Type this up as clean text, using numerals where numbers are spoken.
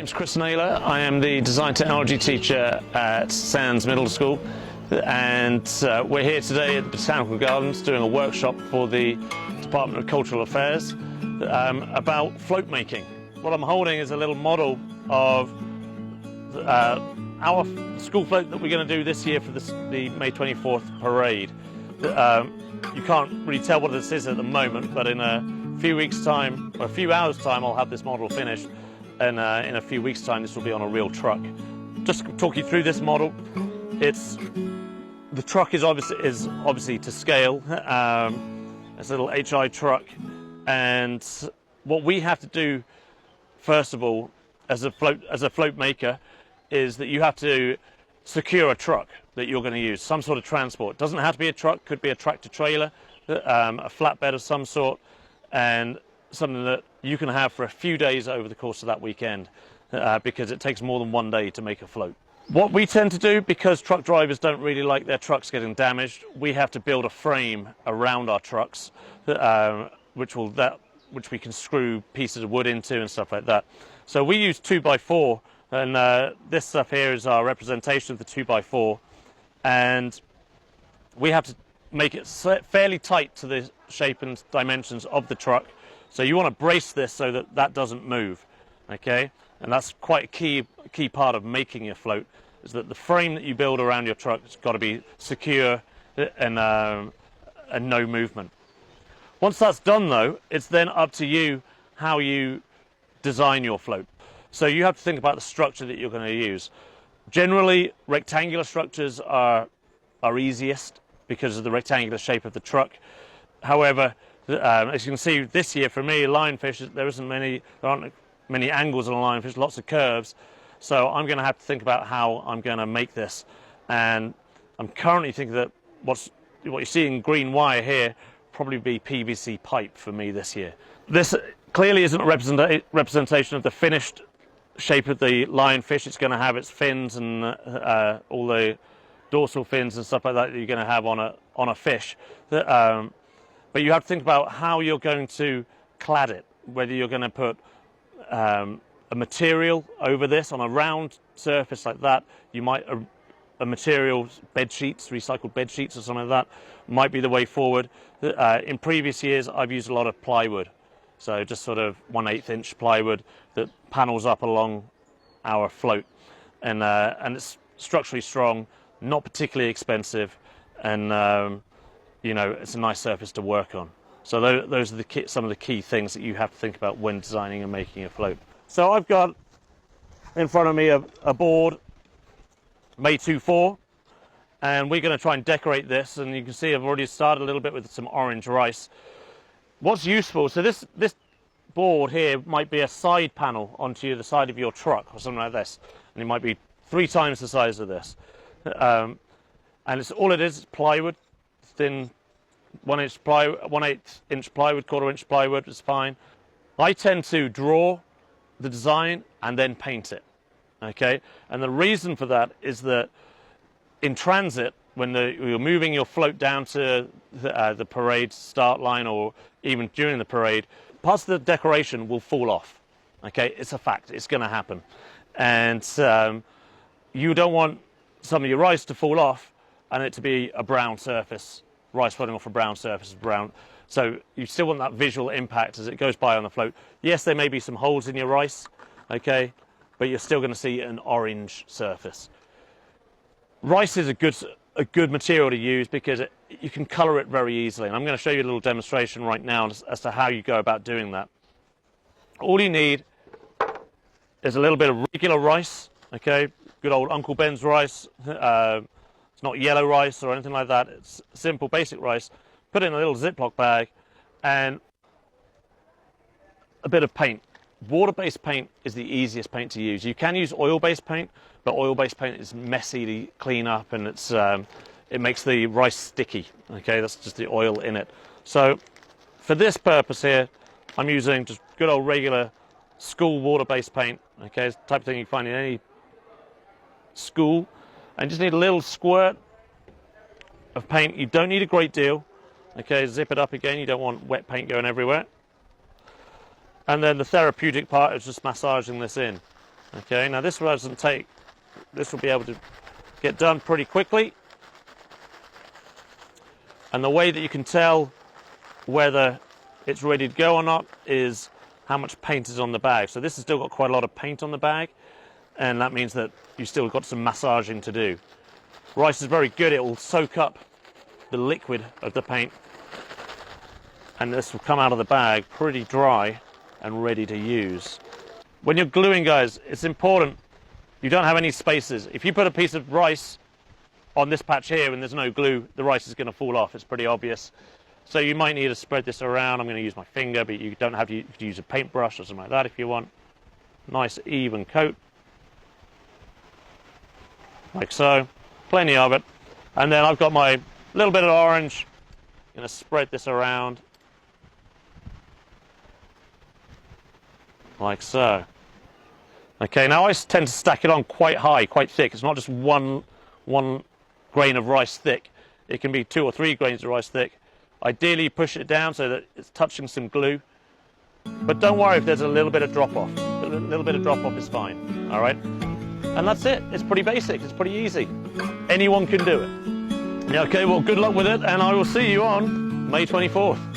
name's Chris Naylor. I am the design technology teacher at Sands Middle School, and we're here today at the Botanical Gardens doing a workshop for the Department of Cultural Affairs about float making. What I'm holding is a little model of our school float that we're going to do this year for the May 24th parade. You can't really tell what this is at the moment, but in a few weeks' time, or a few hours' time, I'll have this model finished, and in a few weeks' time this will be on a real truck. Just to talk you through this model, the truck is obviously to scale. It's a little HI truck, and what we have to do first of all as a float maker is that you have to secure a truck that you're going to use, some sort of transport. It doesn't have to be a truck, could be a tractor trailer, a flatbed of some sort, and something that you can have for a few days over the course of that weekend, because it takes more than one day to make a float. What we tend to do, because truck drivers don't really like their trucks getting damaged, we have to build a frame around our trucks, which we can screw pieces of wood into and stuff like that. So we use 2x4, and this stuff here is our representation of the 2x4, and we have to make it fairly tight to the shape and dimensions of the truck. So you want to brace this so that that doesn't move, okay? And that's quite a key part of making your float, is that the frame that you build around your truck has got to be secure and no movement. Once that's done though, it's then up to you how you design your float. So you have to think about the structure that you're going to use. Generally, rectangular structures are easiest because of the rectangular shape of the truck. However, as you can see this year for me, lionfish, there aren't many angles on a lionfish, lots of curves. So I'm going to have to think about how I'm going to make this. And I'm currently thinking that what you see in green wire here probably be PVC pipe for me this year. This clearly isn't a representation of the finished shape of the lionfish. It's going to have its fins and all the dorsal fins and stuff like that you're going to have on a fish. But you have to think about how you're going to clad it, whether you're going to put a material over this on a round surface like that. You might a material, bed sheets, recycled bed sheets or something like that might be the way forward. In previous years I've used a lot of plywood, so just sort of 1/8 inch plywood that panels up along our float, and it's structurally strong, not particularly expensive, and you know, it's a nice surface to work on. So those are some of the key things that you have to think about when designing and making a float. So I've got in front of me a board, May 24, and we're going to try and decorate this, and you can see I've already started a little bit with some orange rice. What's useful, so this board here might be a side panel onto the side of your truck or something like this, and it might be 3 times the size of this, and all it is plywood, thin 1/8 inch plywood, 1/4 inch plywood is fine. I tend to draw the design and then paint it, okay? And the reason for that is that in transit, when you're moving your float down to the parade start line, or even during the parade, parts of the decoration will fall off, okay? It's a fact, it's going to happen. And you don't want some of your rice to fall off and it to be a brown surface, rice floating off a brown surface, so you still want that visual impact as it goes by on the float. Yes, there may be some holes in your rice, okay, but you're still going to see an orange surface. Rice is a good material to use because you can colour it very easily, and I'm going to show you a little demonstration right now as to how you go about doing that. All you need is a little bit of regular rice, okay, good old Uncle Ben's rice. It's not yellow rice or anything like that, it's simple basic rice. Put it in a little Ziploc bag and a bit of paint. Water-based paint is the easiest paint to use. You can use oil-based paint, but oil-based paint is messy to clean up, and it makes the rice sticky, okay? That's just the oil in it. So for this purpose here, I'm using just good old regular school water-based paint, okay? It's the type of thing you find in any school. And just need a little squirt of paint. You don't need a great deal, okay? Zip it up again, you don't want wet paint going everywhere. And then the therapeutic part is just massaging this in. Okay, now this doesn't take, this will be able to get done pretty quickly. And the way that you can tell whether it's ready to go or not is how much paint is on the bag. So this has still got quite a lot of paint on the bag, and that means that you've still got some massaging to do. Rice is very good, it will soak up the liquid of the paint, and this will come out of the bag pretty dry and ready to use. When you're gluing, guys, it's important you don't have any spaces. If you put a piece of rice on this patch here and there's no glue, the rice is going to fall off. It's pretty obvious. So you might need to spread this around. I'm going to use my finger, but you don't have to use a paintbrush or something like that if you want. Nice even coat, like so. Plenty of it. And then I've got my little bit of orange. I'm going to spread this around, like so. Okay, now I tend to stack it on quite high, quite thick. It's not just one grain of rice thick. It can be 2 or 3 grains of rice thick. Ideally, push it down so that it's touching some glue. But don't worry if there's a little bit of drop-off. A little bit of drop-off is fine, all right? And that's it. It's pretty basic. It's pretty easy. Anyone can do it. Yeah, okay, well, good luck with it, and I will see you on May 24th.